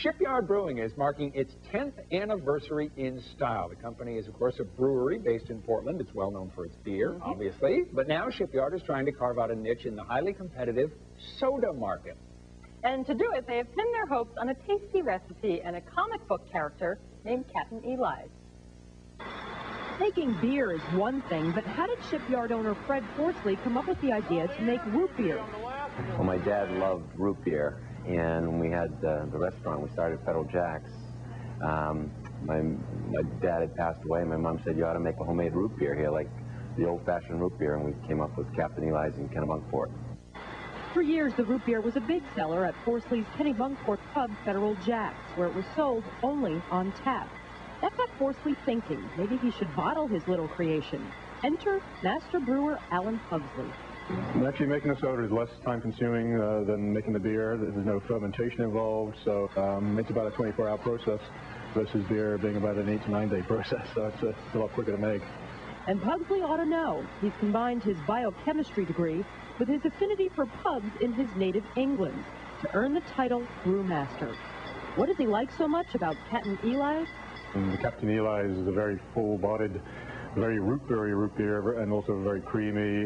Shipyard Brewing is marking its 10th anniversary in style. The company is, of course, a brewery based in Portland. It's well known for its beer, obviously. But now Shipyard is trying to carve out a niche in the highly competitive soda market. And to do it, they have pinned their hopes on a tasty recipe and a comic book character named Capt'n Eli. Making beer is one thing, but how did Shipyard owner Fred Forsley come up with the idea to make root beer? Well, my dad loved root beer, and when we had the restaurant, we started Federal Jack's. My dad had passed away, and my mom said, you ought to make a homemade root beer here, like the old-fashioned root beer, and we came up with Capt'n Eli's in Kennebunkport. For years, the root beer was a big seller at Forsley's Kennebunkport pub, Federal Jack's, where it was sold only on tap. That got Forsley thinking maybe he should bottle his little creation. Enter master brewer Alan Pugsley. Actually, making the soda is less time-consuming than making the beer. There's no fermentation involved, so it's about a 24-hour process versus beer being about an 8 to 9 day process, so it's a lot quicker to make. And Pugsley ought to know. He's combined his biochemistry degree with his affinity for pubs in his native England to earn the title brewmaster. What does he like so much about Capt'n Eli? The Capt'n Eli is a very full-bodied, very root beer, and also very creamy.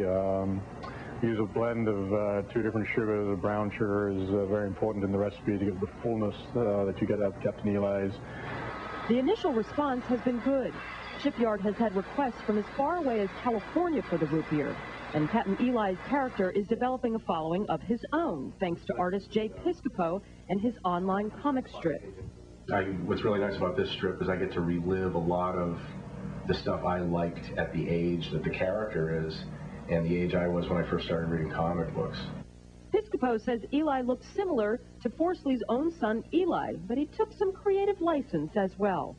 We use a blend of 2 different sugars. The brown sugar is very important in the recipe to get the fullness that you get out of Capt'n Eli's. The initial response has been good. Shipyard has had requests from as far away as California for the root beer. And Capt'n Eli's character is developing a following of his own, thanks to artist Jay Piscopo and his online comic strip. What's really nice about this strip is I get to relive a lot of the stuff I liked at the age that the character is and the age I was when I first started reading comic books. Piscopo says Eli looks similar to Forsley's own son Eli, but he took some creative license as well.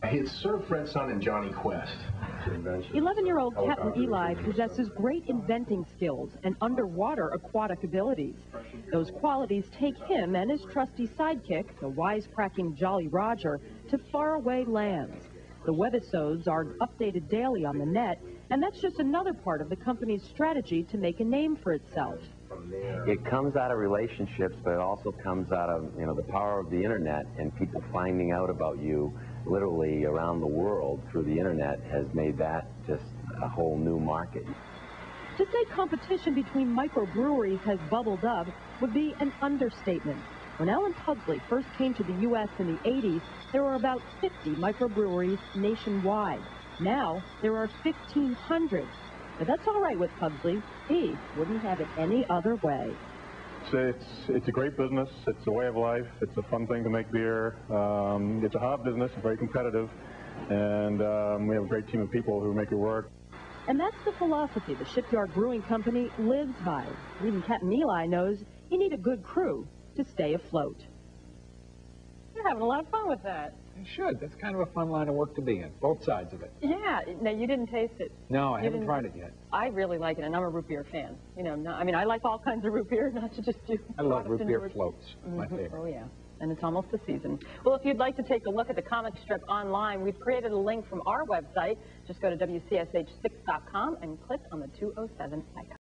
It's sort of Fred's son and Johnny Quest. 11-year-old Capt'n Eli possesses great inventing skills and underwater aquatic abilities. Those qualities take him and his trusty sidekick, the wisecracking Jolly Roger, to faraway lands. The webisodes are updated daily on the net, and that's just another part of the company's strategy to make a name for itself. It comes out of relationships, but it also comes out of, the power of the internet, and people finding out about you literally around the world through the internet has made that just a whole new market. To say competition between microbreweries has bubbled up would be an understatement. When Alan Pugsley first came to the U.S. in the 80s, there were about 50 microbreweries nationwide. Now, there are 1,500. But that's all right with Pugsley. He wouldn't have it any other way. It's a great business. It's a way of life. It's a fun thing to make beer. It's a hard business. It's very competitive. And we have a great team of people who make it work. And that's the philosophy the Shipyard Brewing Company lives by. Even Capt'n Eli knows you need a good crew to stay afloat. You're having a lot of fun with that. You should. That's kind of a fun line of work to be in, both sides of it. Yeah. Now, you didn't taste it. No, I haven't tried it yet. I really like it, and I'm a root beer fan. I like all kinds of root beer, not to just do... I love root beer floats. My favorite. Oh, yeah. And it's almost the season. Well, if you'd like to take a look at the comic strip online, we've created a link from our website. Just go to WCSH6.com and click on the 207 icon.